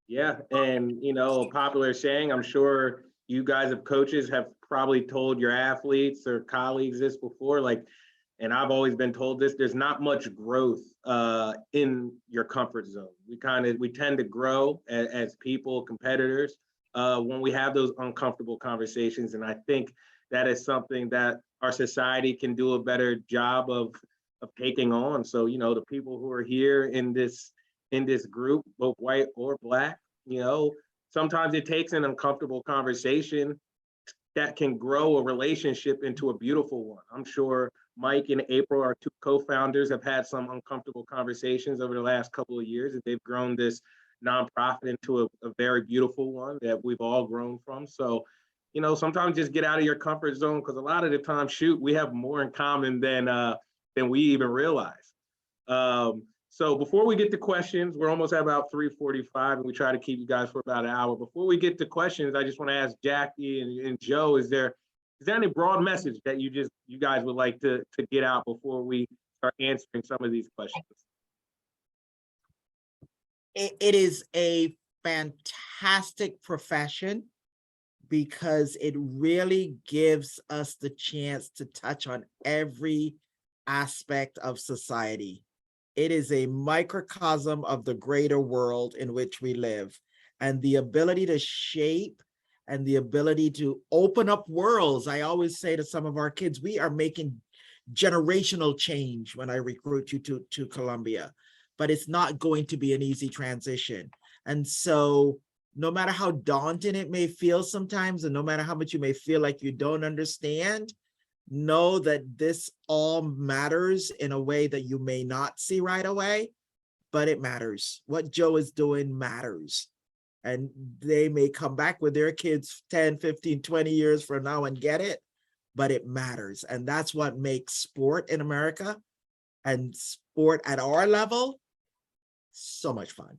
Yeah, and you know, a popular saying, I'm sure you guys as coaches have probably told your athletes or colleagues this before, like, and I've always been told this, there's not much growth in your comfort zone. We tend to grow as people, competitors, when we have those uncomfortable conversations. And I think that is something that our society can do a better job of taking on. So, you know, the people who are here in this group, both white or black, you know, sometimes it takes an uncomfortable conversation that can grow a relationship into a beautiful one. I'm sure Mike and April, our two co-founders, have had some uncomfortable conversations over the last couple of years, and they've grown this nonprofit into a very beautiful one that we've all grown from. So, you know, sometimes just get out of your comfort zone, because a lot of the time, shoot, we have more in common than we even realize. So before we get to questions, we're almost at about 3:45, and we try to keep you guys for about an hour. Before we get to questions, I just want to ask Jackie and Joe, is there any broad message that you guys would like to get out before we start answering some of these questions? It is a fantastic profession, because it really gives us the chance to touch on every aspect of society. It is a microcosm of the greater world in which we live, and the ability to shape and the ability to open up worlds. I always say to some of our kids, we are making generational change when I recruit you to Columbia, but it's not going to be an easy transition. And so no matter how daunting it may feel sometimes, and no matter how much you may feel like you don't understand, know that this all matters in a way that you may not see right away, but it matters. What Joe is doing matters. And they may come back with their kids 10, 15, 20 years from now and get it, but it matters. And that's what makes sport in America, and sport at our level, so much fun.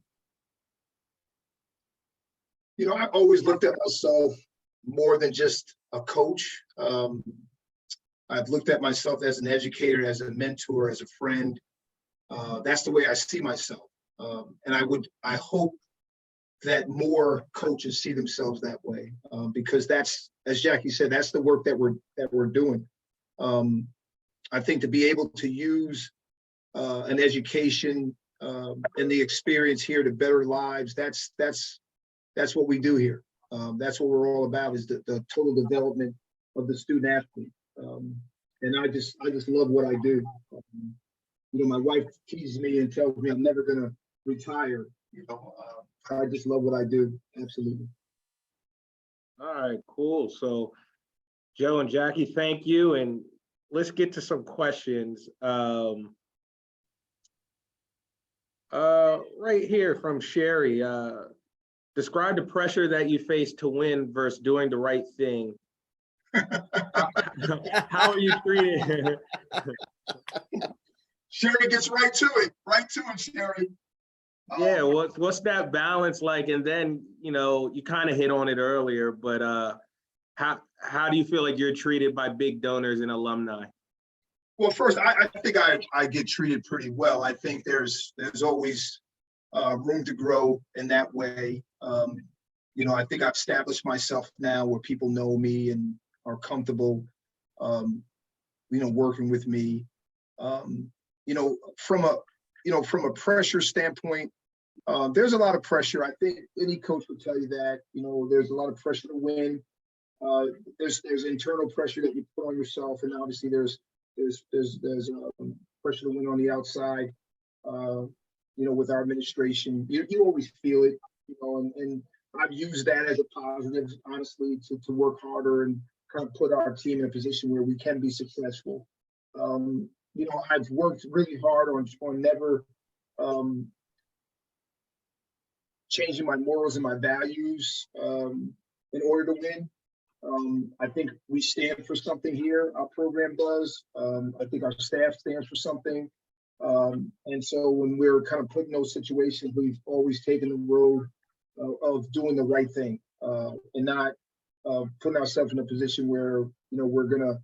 You know, I always looked at myself more than just a coach. I've looked at myself as an educator, as a mentor, as a friend. That's the way I see myself. And I hope that more coaches see themselves that way, because that's, as Jackie said, that's the work that we're doing. I think to be able to use an education and the experience here to better lives, that's what we do here. That's what we're all about, is the total development of the student athlete. And I just love what I do. You know, my wife teases me and tells me I'm never gonna retire. You know, I just love what I do. Absolutely. All right, cool. So Joe and Jackie, thank you. And let's get to some questions. Right here from Sherry. Describe the pressure that you face to win versus doing the right thing How are you treated? Sherry gets right to it, Sherry. Yeah, what's that balance like? And then, you kind of hit on it earlier, but how do you feel like you're treated by big donors and alumni? Well, first, I think I get treated pretty well. I think there's always room to grow in that way. I think I've established myself now where people know me and are comfortable, working with me. From a pressure standpoint, there's a lot of pressure. I think any coach would tell you that. There's a lot of pressure to win. There's internal pressure that you put on yourself, and obviously there's pressure to win on the outside. With our administration, you always feel it. And I've used that as a positive, honestly, to work harder and kind of put our team in a position where we can be successful. I've worked really hard on never changing my morals and my values in order to win. I think we stand for something here. Our program does. I think our staff stands for something. And so when we're kind of put in those situations, we've always taken the road of doing the right thing and not putting ourselves in a position where, we're going to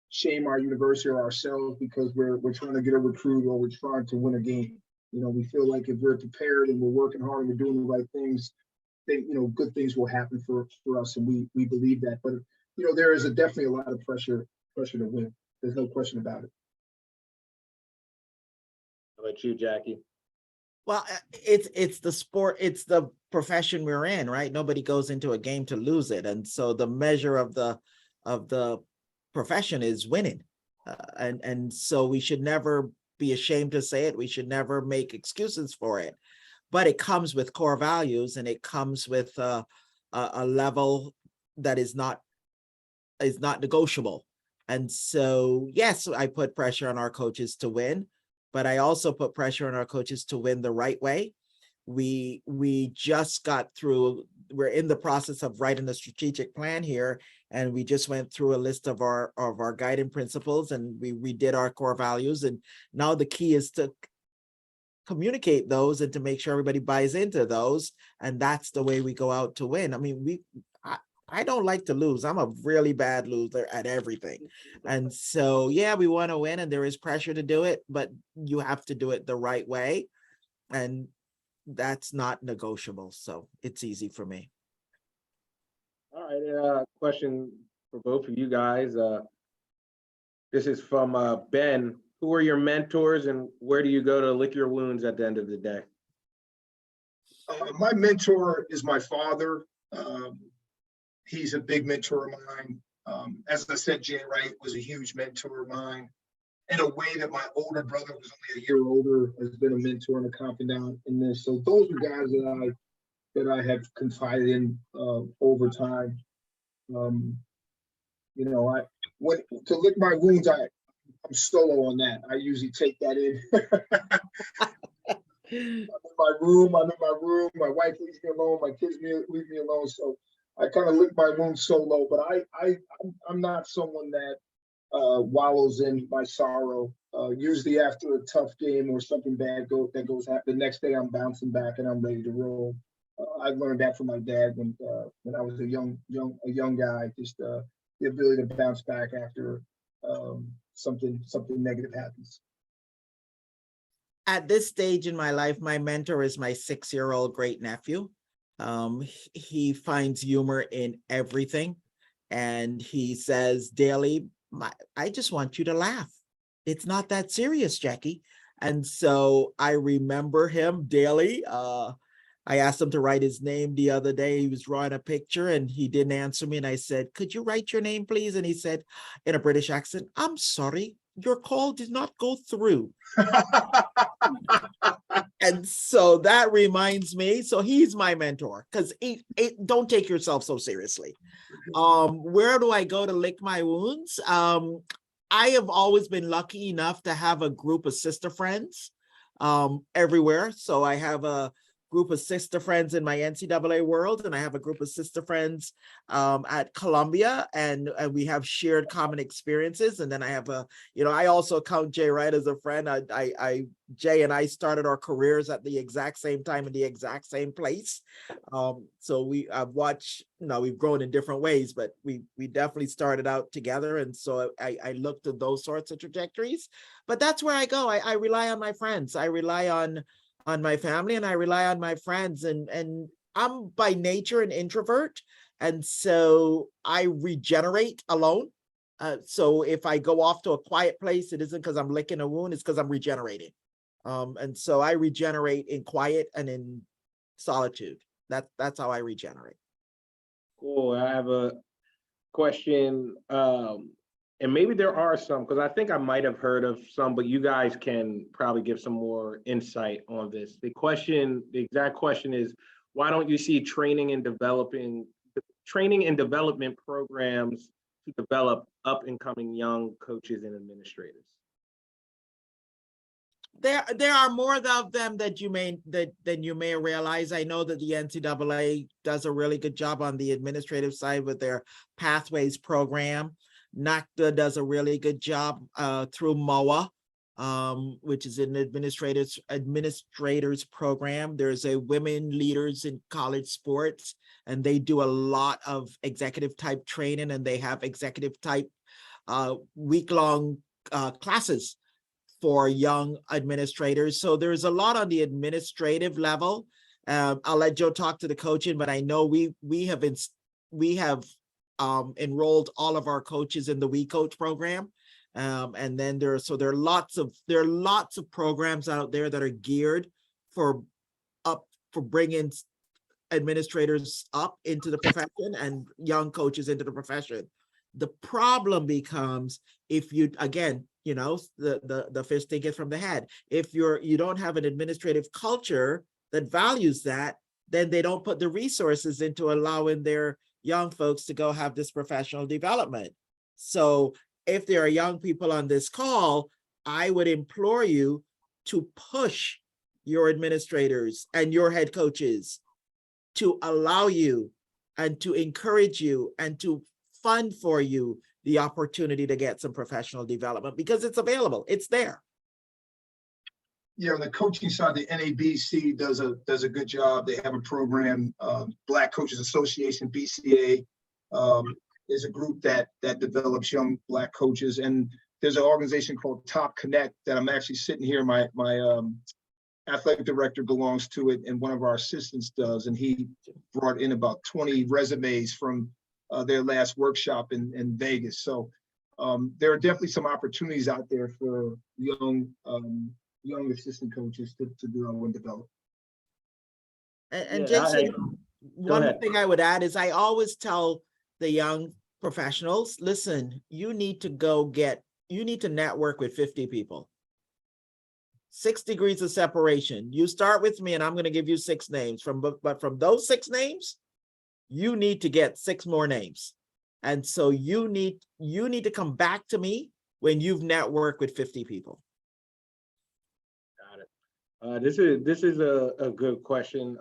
shame our university or ourselves because we're trying to get a recruit or we're trying to win a game. We feel like if we're prepared and we're working hard and we're doing the right things, then, good things will happen for us. And we believe that. But, there is definitely a lot of pressure to win. There's no question about it. How about you, Jackie? Well, it's the sport, it's the profession we're in, right? Nobody goes into a game to lose it. And so the measure of the profession is winning. And so we should never be ashamed to say it. We should never make excuses for it. But it comes with core values, and it comes with a level that is not negotiable. And so, yes, I put pressure on our coaches to win, but I also put pressure on our coaches to win the right way. We just got through, we're in the process of writing the strategic plan here, and we just went through a list of our guiding principles, and we did our core values. And now the key is to communicate those and to make sure everybody buys into those. And that's the way we go out to win. I mean, I don't like to lose. I'm a really bad loser at everything. And so, yeah, we want to win and there is pressure to do it, but you have to do it the right way. And that's not negotiable. So it's easy for me. All right. Question for both of you guys. This is from Ben. Who are your mentors and where do you go to lick your wounds at the end of the day? My mentor is my father. He's a big mentor of mine. As I said, Jay Wright was a huge mentor of mine. In a way that my older brother was only a year older, has been a mentor and a confidant in this. So those are guys that I have confided in over time. To lick my wounds, I'm solo on that. I usually take that in. I'm in my room. My wife leaves me alone. My kids leave me alone. So I kind of lick my wounds solo. But I'm not someone that wallows in my sorrow. Usually after a tough game or something bad goes happen, the next day I'm bouncing back and I'm ready to roll. I learned that from my dad when I was a young guy. Just the ability to bounce back after something negative happens. At this stage in my life, my mentor is my 6-year-old great nephew. He finds humor in everything. And he says daily, I just want you to laugh. It's not that serious, Jackie. And so I remember him daily. I asked him to write his name the other day. He was drawing a picture and he didn't answer me. And I said, could you write your name, please? And he said, in a British accent, I'm sorry, your call did not go through. And so that reminds me, so he's my mentor, because don't take yourself so seriously. Where do I go to lick my wounds? I have always been lucky enough to have a group of sister friends everywhere. So I have a group of sister friends in my NCAA world, and I have a group of sister friends at Columbia, and we have shared common experiences. And then I have I also count Jay Wright as a friend. Jay and I started our careers at the exact same time in the exact same place. So I've watched, we've grown in different ways, but we definitely started out together. And so I looked at those sorts of trajectories, but that's where I go. I rely on my friends. I rely on my family, and I rely on my friends, and I'm by nature an introvert. And so I regenerate alone. So if I go off to a quiet place, it isn't because I'm licking a wound, it's because I'm regenerating. And so I regenerate in quiet and in solitude. That's how I regenerate. Cool. I have a question, and maybe there are some, because I think I might have heard of some, but you guys can probably give some more insight on this. The exact question is, why don't you see training and development programs to develop up and coming young coaches and administrators? There are more of them than you may realize. I know that the NCAA does a really good job on the administrative side with their Pathways program. NACDA does a really good job through MOA, which is an administrators program. There's a Women Leaders in College Sports, and they do a lot of executive type training, and they have executive type week-long classes for young administrators. So there's a lot on the administrative level. I'll let Joe talk to the coaching, but I know we have enrolled all of our coaches in the We Coach program. And then there are lots of programs out there that are geared for bringing administrators up into the profession and young coaches into the profession. The problem becomes if you, again, the fish thinketh from the head. If you don't have an administrative culture that values that, then they don't put the resources into allowing their young folks to go have this professional development. So if there are young people on this call, I would implore you to push your administrators and your head coaches to allow you and to encourage you and to fund for you the opportunity to get some professional development, because it's available, it's there. Yeah, on the coaching side, the NABC does a good job. They have a program, Black Coaches Association, BCA, is a group that develops young Black coaches. And there's an organization called Top Connect that I'm actually sitting here. My athletic director belongs to it, and one of our assistants does. And he brought in about 20 resumes from their last workshop in Vegas. So there are definitely some opportunities out there for young assistant coaches to grow and develop. And Jason, one thing I would add is I always tell the young professionals, listen, you need to network with 50 people. 6 degrees of separation. You start with me and I'm going to give you 6 names. But from those 6 names, you need to get 6 more names. And so you need to come back to me when you've networked with 50 people. Got it. This is a good question.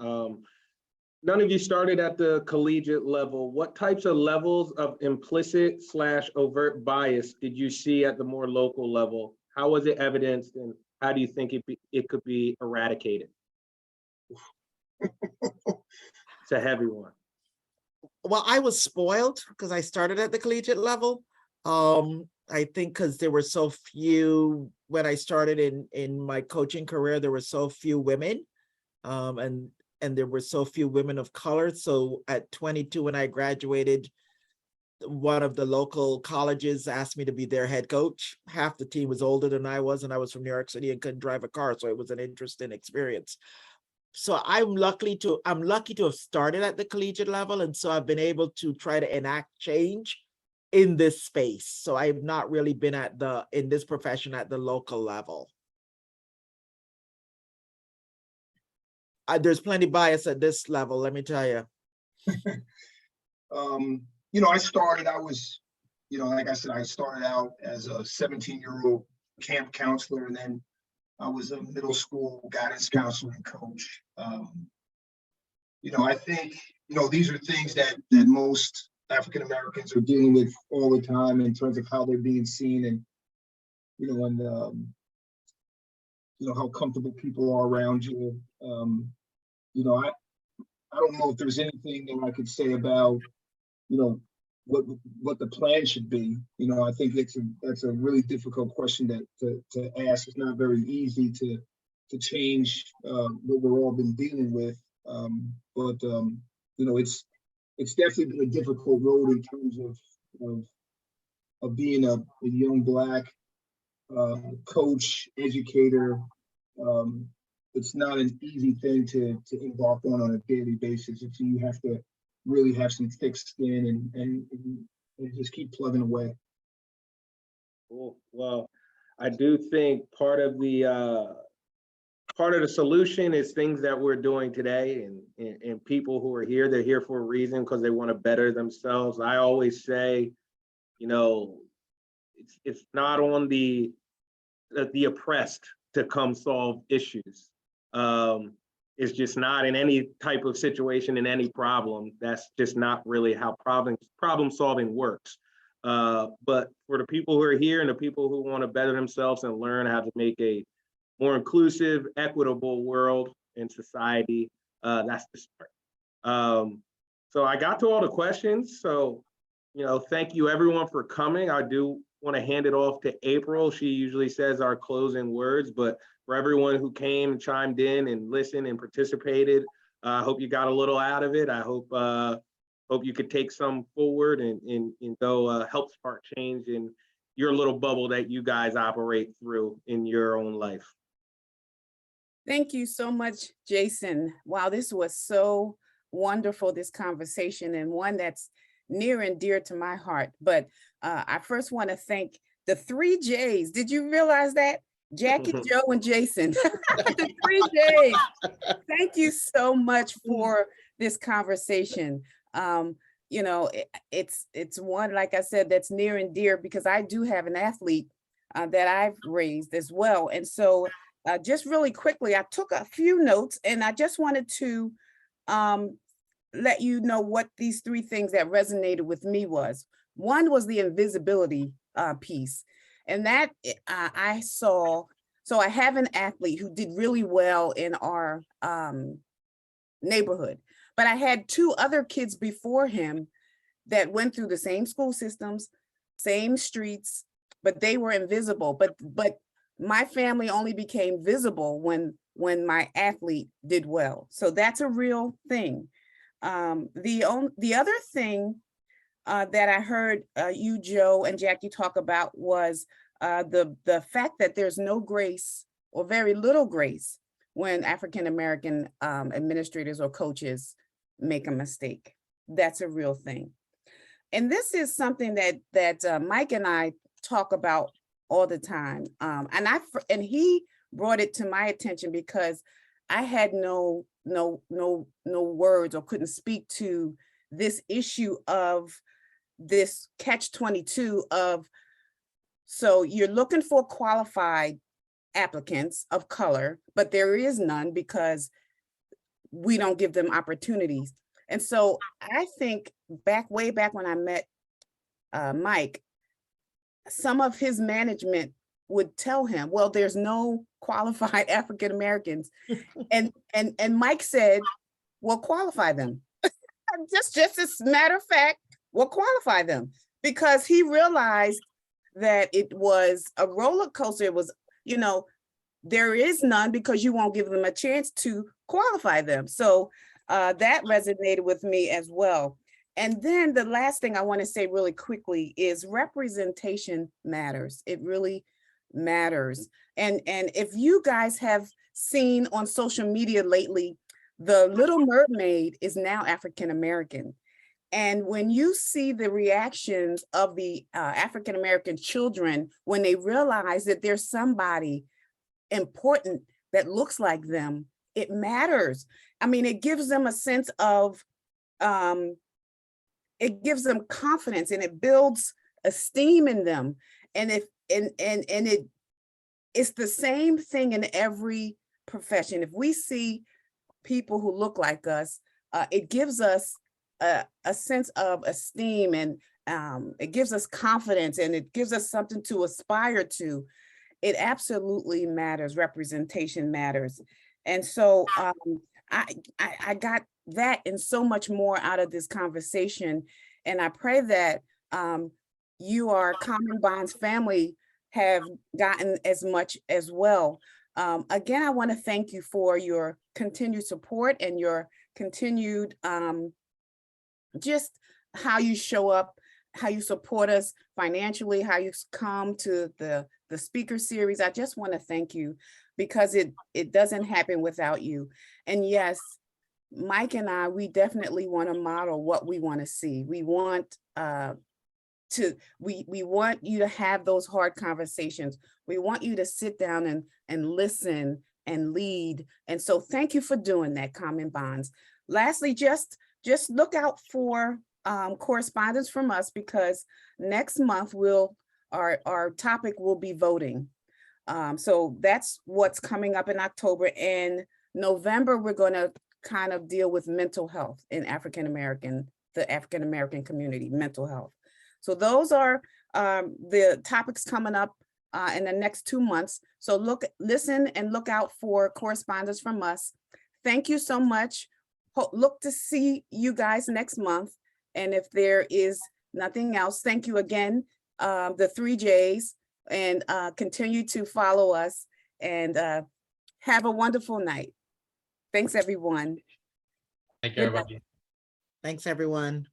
None of you started at the collegiate level. What types of levels of implicit / overt bias did you see at the more local level? How was it evidenced, and how do you think it could be eradicated? It's a heavy one. Well, I was spoiled because I started at the collegiate level. I think because there were so few, when I started in my coaching career, there were so few women, and there were so few women of color. So at 22, when I graduated, one of the local colleges asked me to be their head coach. Half the team was older than I was, and I was from New York City and couldn't drive a car. So it was an interesting experience. So I'm lucky to have started at the collegiate level. And so I've been able to try to enact change in this space. So I've not really been in this profession at the local level. There's plenty of bias at this level, let me tell you. I started out as a 17-year-old camp counselor, and then I was a middle school guidance counselor and coach. I think, these are things that most African Americans are dealing with all the time in terms of how they're being seen, and, how comfortable people are around you. I don't know if there's anything that I could say about, what the plan should be. I think that's a really difficult question to ask. It's not very easy to change what we've all been dealing with. But it's definitely been a difficult road in terms of being a young Black coach, educator. It's not an easy thing to embark on a daily basis. You have to really have some thick skin and just keep plugging away. Cool. Well, I do think part of the solution is things that we're doing today, and people who are here, they're here for a reason, because they want to better themselves. I always say, it's not on the oppressed to come solve issues. It's just not in any type of situation, in any problem. That's just not really how problem solving works. But for the people who are here and the people who want to better themselves and learn how to make a more inclusive, equitable world and society, that's the start. So I got to all the questions. So, thank you everyone for coming. I do want to hand it off to April. She usually says our closing words, but for everyone who came and chimed in and listened and participated, I hope you got a little out of it. I hope you could take some forward and go help spark change in your little bubble that you guys operate through in your own life. Thank you so much, Jason. Wow, this was so wonderful, this conversation, and one that's near and dear to my heart. But I first want to thank the 3 J's. Did you realize that? Jackie, Joe, and Jason, the 3 J's. Thank you so much for this conversation. It's one, like I said, that's near and dear, because I do have an athlete that I've raised as well. And so just really quickly, I took a few notes, and I just wanted to let you know what these 3 things that resonated with me was. One was the invisibility piece. And that I saw, so I have an athlete who did really well in our neighborhood, but I had 2 other kids before him that went through the same school systems, same streets, but they were invisible. But my family only became visible when my athlete did well. So that's a real thing. The other thing that I heard you, Joe, and Jackie talk about was the fact that there's no grace, or very little grace, when African-American administrators or coaches make a mistake. That's a real thing. And this is something that Mike and I talk about all the time. And he brought it to my attention because I had no words, or couldn't speak to this issue of this catch-22 of, so you're looking for qualified applicants of color, but there is none because we don't give them opportunities. And so I think way back when I met Mike, some of his management would tell him, well, there's no qualified African Americans. and Mike said, well, qualify them. just as a matter of fact, we'll qualify them, because he realized that it was a roller coaster. It was, there is none because you won't give them a chance to qualify them. So that resonated with me as well. And then the last thing I want to say really quickly is representation matters. It really matters. And if you guys have seen on social media lately, the Little Mermaid is now African American. And when you see the reactions of the African-American children, when they realize that there's somebody important that looks like them, it matters. I mean, it gives them a sense of, it gives them confidence, and it builds esteem in them. And it's the same thing in every profession. If we see people who look like us, it gives us a sense of esteem, and it gives us confidence, and it gives us something to aspire to. It absolutely matters. Representation matters. And so I got that and so much more out of this conversation. And I pray that you, our CommonBondz family, have gotten as much as well. Again, I want to thank you for your continued support and your continued just how you show up, how you support us financially, how you come to the speaker series. I just want to thank you, because it doesn't happen without you. And yes, Mike and I, we definitely want to model what we want to see. We want we want you to have those hard conversations. We want you to sit down and listen and lead. And so thank you for doing that, CommonBondz. Lastly, just look out for correspondence from us, because next month our topic will be voting. So that's what's coming up in October. And November, we're going to kind of deal with mental health in the African American community, mental health. So those are the topics coming up in the next 2 months. So listen and look out for correspondence from us. Thank you so much. Look to see you guys next month. And if there is nothing else, thank you again, the 3 J's, and continue to follow us, and have a wonderful night. Thanks, everyone. Thank you, everybody. Thanks, everyone.